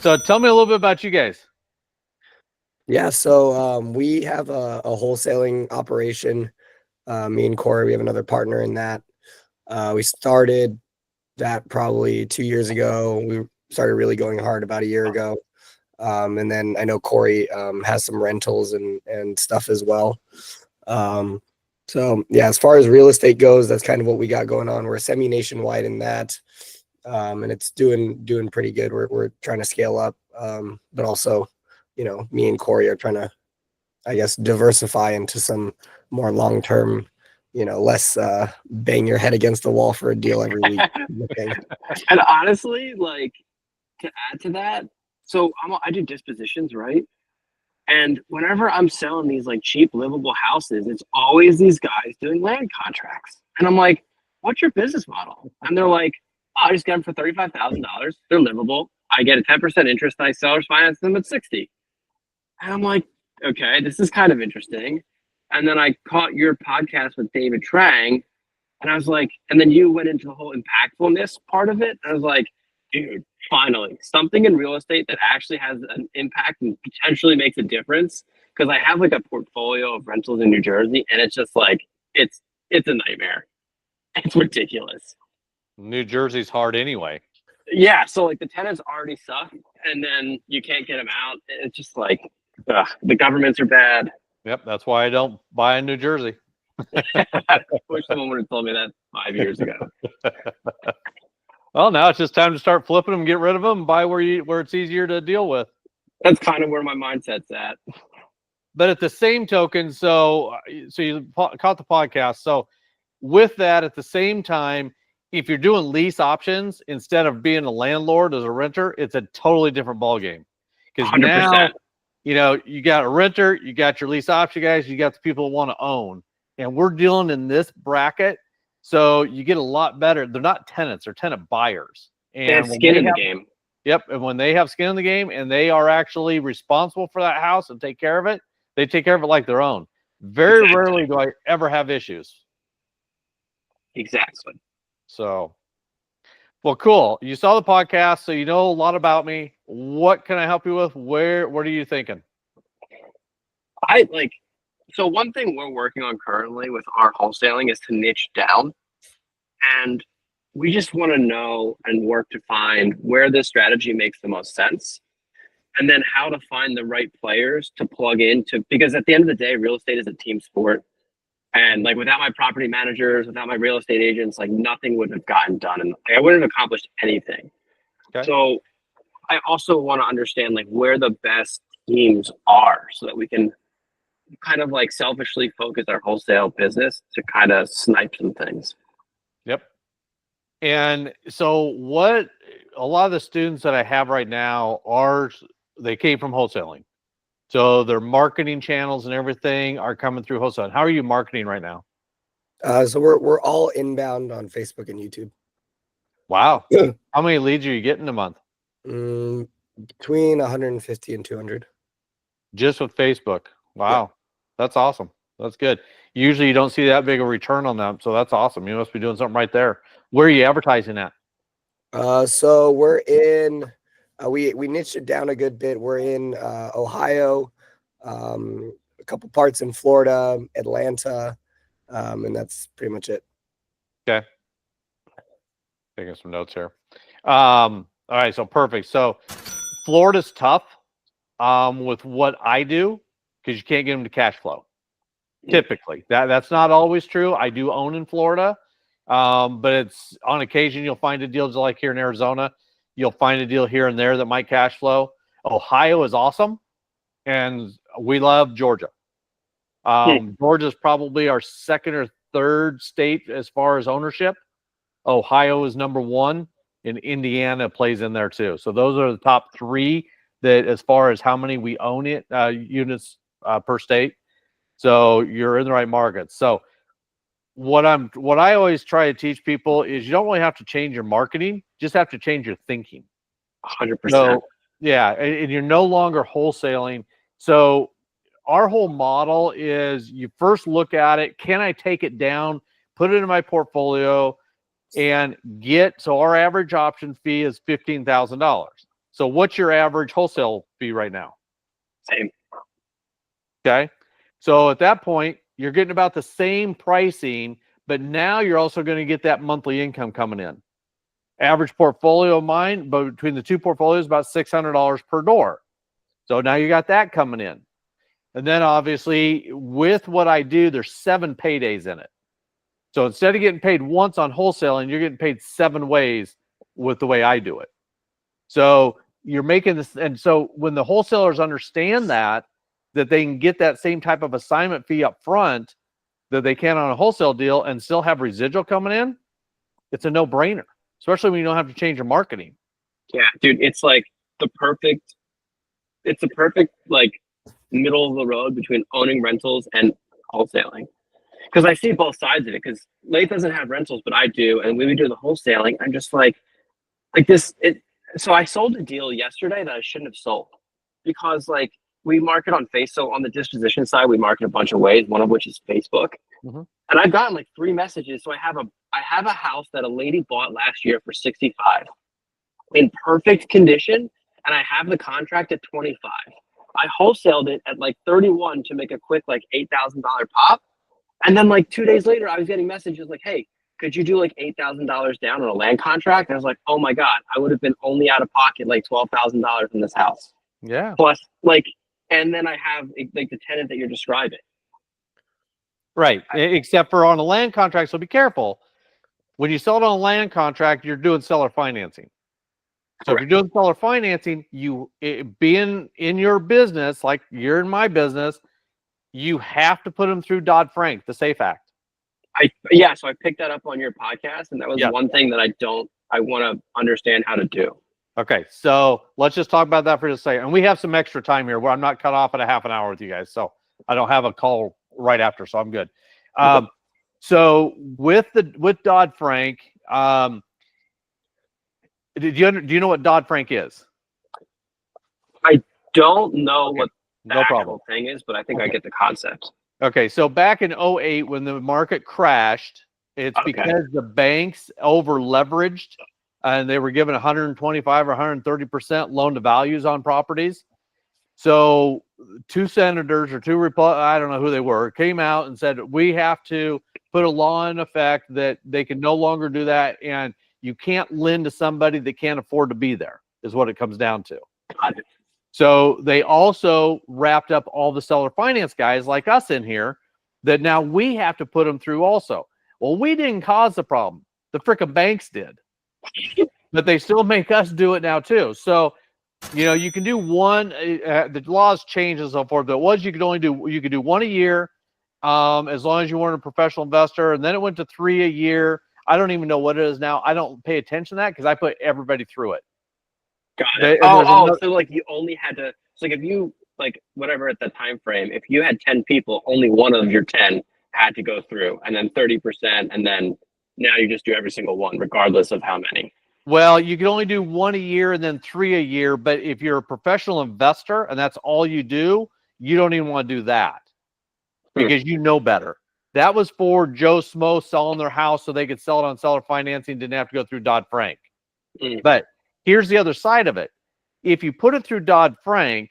So tell me a little bit about you guys. Yeah, so we have a wholesaling operation. Me and Corey, we have another partner in that. We started that probably 2 years ago. We started really going hard about a year ago. And then I know Corey has some rentals and stuff as well. So yeah, as far as real estate goes, that's kind of what we got going on. We're semi-nationwide in that. And it's doing pretty good. We're trying to scale up. But also, me and Corey are trying to, I guess, diversify into some more long-term, less bang your head against the wall for a deal every week. And honestly, like, to add to that, so I do dispositions, right? And whenever I'm selling these like cheap livable houses, it's always these guys doing land contracts. And I'm like, what's your business model? And they're like, oh, I just get them for $35,000. They're livable. I get a 10% interest and I sellers finance them at 60. And I'm like, okay, this is kind of interesting. And then I caught your podcast with David Trang, and I was like, and then you went into the whole impactfulness part of it. And I was like, dude, finally, something in real estate that actually has an impact and potentially makes a difference. Because I have like a portfolio of rentals in New Jersey, and it's just like, it's a nightmare. It's ridiculous. New Jersey's hard anyway. Yeah, so like the tenants already suck, and then you can't get them out. It's just like, the governments are bad. Yep, that's why I don't buy in New Jersey. I wish someone would have told me that 5 years ago. Well, now it's just time to start flipping them, get rid of them, and buy where it's easier to deal with. That's kind of where my mindset's at. But at the same token, so you caught the podcast. So with that, at the same time, if you're doing lease options instead of being a landlord as a renter, it's a totally different ballgame. Because now, you got a renter, you got your lease option guys, you got the people who want to own. And we're dealing in this bracket. So you get a lot better. They're not tenants, they're tenant buyers. And they have skin in the game. Yep. And when they have skin in the game and they are actually responsible for that house and take care of it, they take care of it like their own. Very rarely do I ever have issues. Exactly. So, well, cool. You saw the podcast, so you know a lot about me. What can I help you with? What are you thinking? So one thing we're working on currently with our wholesaling is to niche down. And we just want to know and work to find where this strategy makes the most sense. And then how to find the right players to plug into, because at the end of the day, real estate is a team sport. And like without my property managers, without my real estate agents, like nothing would have gotten done. And I wouldn't have accomplished anything. Okay. So I also want to understand like where the best teams are so that we can kind of like selfishly focus our wholesale business to kind of snipe some things. Yep. And so what a lot of the students that I have right now they came from wholesaling. So their marketing channels and everything are coming through wholesaling. How are you marketing right now? So we're all inbound on Facebook and YouTube. Wow. How many leads are you getting a month? Between 150 and 200. Just with Facebook. Wow. Yeah. That's awesome. That's good. Usually you don't see that big a return on them. So that's awesome. You must be doing something right there. Where are you advertising at? So we're in, we niched it down a good bit. We're in Ohio, a couple parts in Florida, Atlanta, and that's pretty much it. Okay. Taking some notes here. All right. So perfect. So Florida's tough with what I do because you can't get them to cash flow. Typically, that's not always true. I do own in Florida, but it's on occasion you'll find a deal just like here in Arizona. You'll find a deal here and there that might cash flow. Ohio is awesome, and we love Georgia. Georgia's probably our second or third state as far as ownership. Ohio is number one, and Indiana plays in there too. So those are the top three that as far as how many we own it units per state. So you're in the right market. So what I always try to teach people is you don't really have to change your marketing, just have to change your thinking. 100%. So, yeah, and you're no longer wholesaling. So our whole model is you first look at it, can I take it down, put it in my portfolio, and so our average option fee is $15,000. So what's your average wholesale fee right now? Same. Okay. So at that point, you're getting about the same pricing, but now you're also going to get that monthly income coming in. Average portfolio of mine, but between the two portfolios, about $600 per door. So now you got that coming in. And then obviously with what I do, there's 7 paydays in it. So instead of getting paid once on wholesaling, you're getting paid 7 ways with the way I do it. So you're making this. And so when the wholesalers understand that they can get that same type of assignment fee up front that they can on a wholesale deal and still have residual coming in, it's a no-brainer, especially when you don't have to change your marketing. Yeah, dude, it's like the perfect like middle of the road between owning rentals and wholesaling. Because I see both sides of it. Because Lathe doesn't have rentals, but I do, and when we do the wholesaling, I'm just like this. So I sold a deal yesterday that I shouldn't have sold because like we market on Facebook. So on the disposition side, we market a bunch of ways. One of which is Facebook, and I've gotten like 3 messages. So I have a house that a lady bought last year for 65, in perfect condition, and I have the contract at 25. I wholesaled it at like 31 to make a quick like $8,000 pop. And then like 2 days later, I was getting messages like, hey, could you do like $8,000 down on a land contract? And I was like, oh my God, I would have been only out of pocket like $12,000 in this house. Yeah. Plus like, and then I have like the tenant that you're describing. Right. Except for on a land contract. So be careful. When you sell it on a land contract, you're doing seller financing. So Correct. if you're doing seller financing, being in your business, like you're in my business, you have to put them through Dodd-Frank, the SAFE Act. So I picked that up on your podcast, and that was Yeah. one thing that I want to understand how to do. Okay, so let's just talk about that for just a second. And we have some extra time here where I'm not cut off at a half an hour with you guys. So I don't have a call right after, so I'm good. So with Dodd-Frank, do you know what Dodd-Frank is? Don't know what the No actual problem. thing is, but I think I get the concept. Okay, so back in 2008 when the market crashed, it's because the banks over leveraged and they were given 125 or 130% loan to values on properties. So 2 senators or 2 I don't know who they were, came out and said, we have to put a law in effect that they can no longer do that. And you can't lend to somebody that can't afford to be there, is what it comes down to. Got it. So they also wrapped up all the seller finance guys like us in here that now we have to put them through also. Well, we didn't cause the problem. The frickin' banks did. But they still make us do it now too. So, you can do one, the laws change and so forth, but you could do 1 a year as long as you weren't a professional investor. And then it went to 3 a year. I don't even know what it is now. I don't pay attention to that because I put everybody through it. Got it. So like you only had to, so like if you like whatever at the time frame, if you had 10 people, only one of your 10 had to go through, and then 30%, and then now you just do every single one, regardless of how many. Well, you can only do 1 a year and then 3 a year, but if you're a professional investor and that's all you do, you don't even want to do that because you know better. That was for Joe Smo selling their house so they could sell it on seller financing, didn't have to go through Dodd-Frank. But here's the other side of it. If you put it through Dodd-Frank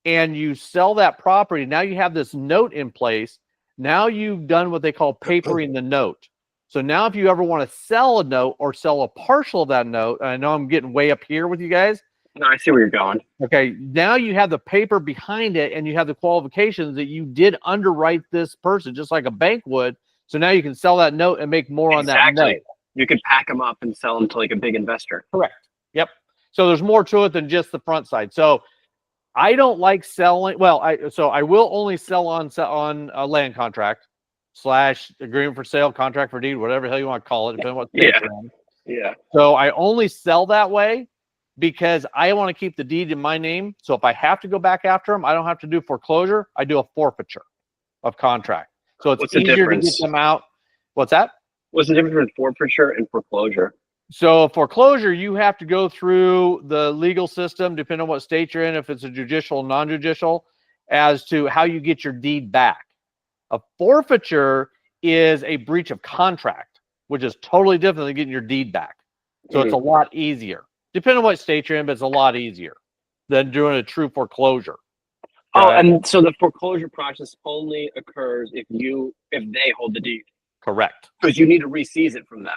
and you sell that property, now you have this note in place. Now you've done what they call papering the note. So now if you ever want to sell a note or sell a partial of that note, and I know I'm getting way up here with you guys. No, I see where you're going. Okay, now you have the paper behind it and you have the qualifications that you did underwrite this person just like a bank would. So now you can sell that note and make more on that note. You could pack them up and sell them to like a big investor. Correct. Yep. So there's more to it than just the front side. So I don't like selling. Well, I will only sell on a land contract / agreement for sale, contract for deed, whatever the hell you want to call it, depending on what state you're in. Yeah. So I only sell that way because I want to keep the deed in my name. So if I have to go back after them, I don't have to do foreclosure. I do a forfeiture of contract. So it's easier to get them out. What's that? What's the difference between forfeiture and foreclosure? So foreclosure, you have to go through the legal system, depending on what state you're in, if it's a judicial or non-judicial, as to how you get your deed back. A forfeiture is a breach of contract, which is totally different than getting your deed back. So it's a lot easier. Depending on what state you're in, but it's a lot easier than doing a true foreclosure. Oh, Okay? and so the foreclosure process only occurs if they hold the deed, Correct. because you need to reseize it from them.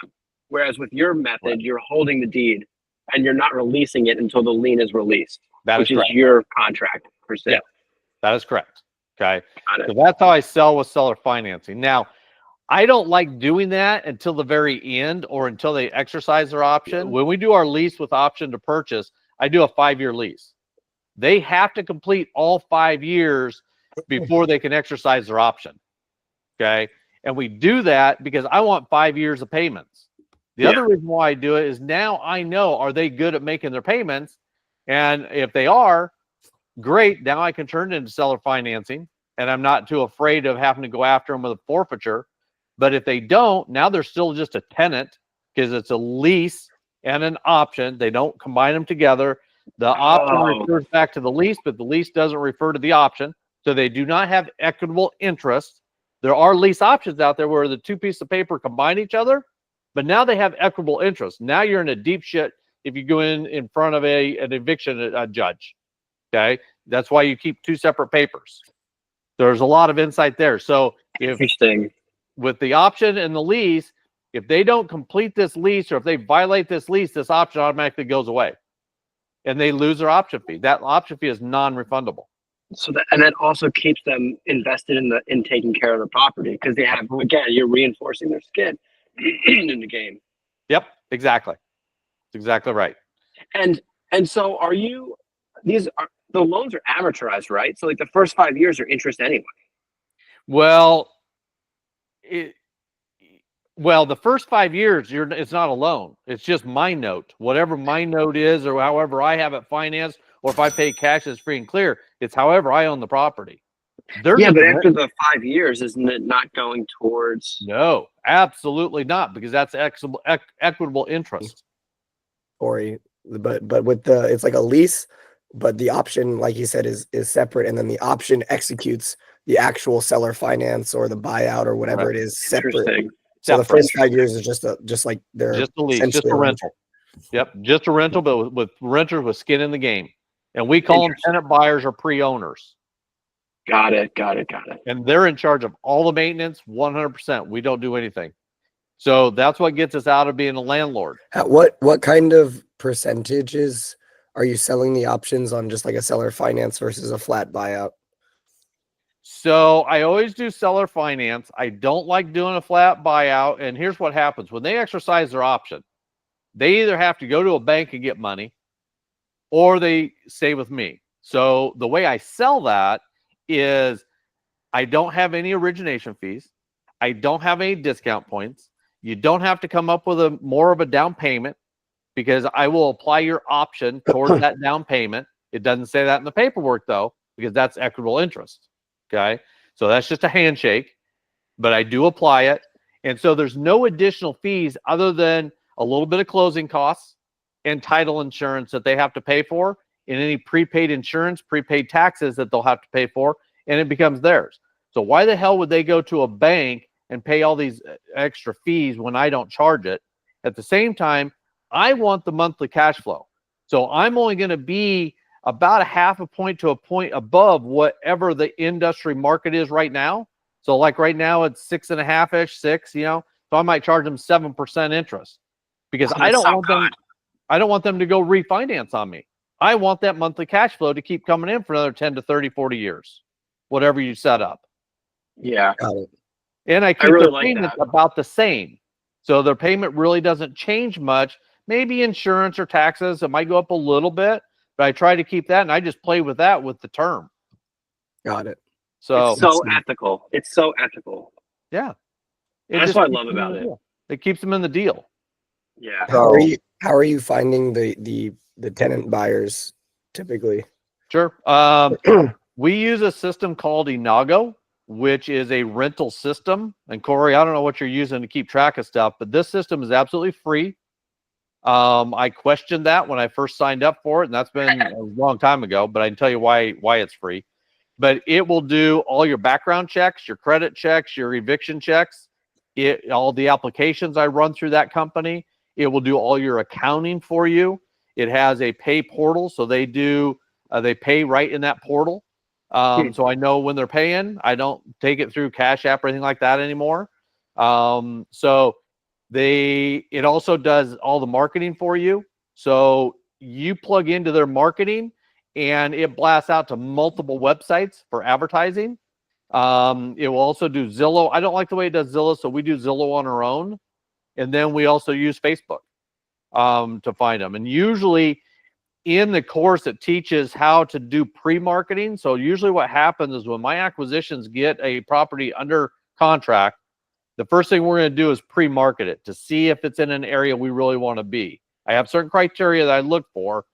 Whereas with your method, Right. you're holding the deed and you're not releasing it until the lien is released, That which is is correct. your contract per se. Yeah. That is correct. Okay. Got it. So that's how I sell with seller financing. Now, I don't like doing that until the very end or until they exercise their option. When we do our lease with option to purchase, I do a 5-year lease. They have to complete all 5 years before they can exercise their option. Okay. And we do that because I want 5 years of payments. The other reason why I do it is now I know, are they good at making their payments? And if they are, great. Now I can turn it into seller financing and I'm not too afraid of having to go after them with a forfeiture. But if they don't, now they're still just a tenant because it's a lease and an option. They don't combine them together. The option refers back to the lease, but the lease doesn't refer to the option. So they do not have equitable interest. There are lease options out there where the two pieces of paper combine each other, but now they have equitable interest. Now you're in a deep shit if you go in front of an eviction judge. Okay. That's why you keep two separate papers. There's a lot of insight there. So if Interesting. with the option and the lease, if they don't complete this lease or if they violate this lease, this option automatically goes away and they lose their option fee. That option fee is non-refundable. So that also keeps them invested in taking care of the property, because they have, again, you're reinforcing their skin in the game. Yep, exactly. That's exactly right. And so the loans are amortized, right? So like the first 5 years are interest anyway. Well, the first 5 years, it's not a loan. It's just my note. Whatever my note is, or however I have it financed, or if I pay cash, it's free and clear. It's however I own the property. But after the 5 years, isn't it not going towards? No, absolutely not, because that's equitable interest. Corey, but with it's like a lease, but the option, like you said, is separate, and then the option executes the actual seller finance or the buyout or whatever it is separate. Interesting. So the first 5 years is just like they're just a lease, just a rental. Yep, just a rental, but with renters with skin in the game, and we call them tenant buyers or pre-owners. Got it. And they're in charge of all the maintenance, 100%. We don't do anything. So that's what gets us out of being a landlord. What kind of percentages are you selling the options on, just like a seller finance versus a flat buyout? So I always do seller finance. I don't like doing a flat buyout. And here's what happens. When they exercise their option, they either have to go to a bank and get money or they stay with me. So the way I sell that is I don't have any origination fees. I don't have any discount points. You don't have to come up with more of a down payment, because I will apply your option towards that down payment. It doesn't say that in the paperwork though, because that's equitable interest. Okay. So that's just a handshake, but I do apply it. And so there's no additional fees other than a little bit of closing costs and title insurance that they have to pay for, and any prepaid insurance, prepaid taxes that they'll have to pay for, and it becomes theirs. So why the hell would they go to a bank and pay all these extra fees when I don't charge it? At the same time, I want the monthly cash flow. So I'm only going to be about a half a point to a point above whatever the industry market is right now. So like right now it's 6.5-ish, 6, so I might charge them 7% interest, because I don't want them to go refinance on me. I want that monthly cash flow to keep coming in for another 10 to 30, 40 years, whatever you set up. Yeah. Got it. And I keep really their like payments that. about the same. So their payment really doesn't change much. Maybe insurance or taxes, it might go up a little bit, but I try to keep that, and I just play with that with the term. Got it. So It's so ethical. It's so ethical. yeah. That's what I love about it. It keeps them in the deal. Yeah. How are you finding the tenant buyers typically? Sure. We use a system called Inago, which is a rental system. And Corey, I don't know what you're using to keep track of stuff, but this system is absolutely free. I questioned that when I first signed up for it, and that's been a long time ago, but I can tell you why it's free. But it will do all your background checks, your credit checks, your eviction checks, all the applications I run through that company. It will do all your accounting for you. It has a pay portal, so they pay right in that portal. So I know when they're paying. I don't take it through Cash App or anything like that anymore. So it also does all the marketing for you. So you plug into their marketing and it blasts out to multiple websites for advertising. It will also do Zillow. I don't like the way it does Zillow, so we do Zillow on our own. And then we also use Facebook to find them. And usually in the course, it teaches how to do pre-marketing. So usually what happens is when my acquisitions get a property under contract, the first thing we're going to do is pre-market it to see if it's in an area we really want to be. I have certain criteria that I look for,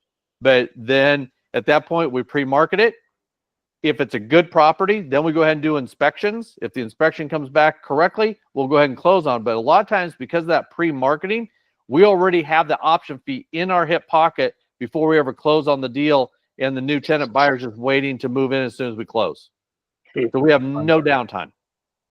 but then at that point, we pre-market it. If it's a good property, then we go ahead and do inspections. If the inspection comes back correctly, we'll go ahead and close on it. But a lot of times, because of that pre-marketing, we already have the option fee in our hip pocket before we ever close on the deal, and the new tenant buyer's just waiting to move in as soon as we close. So we have no downtime.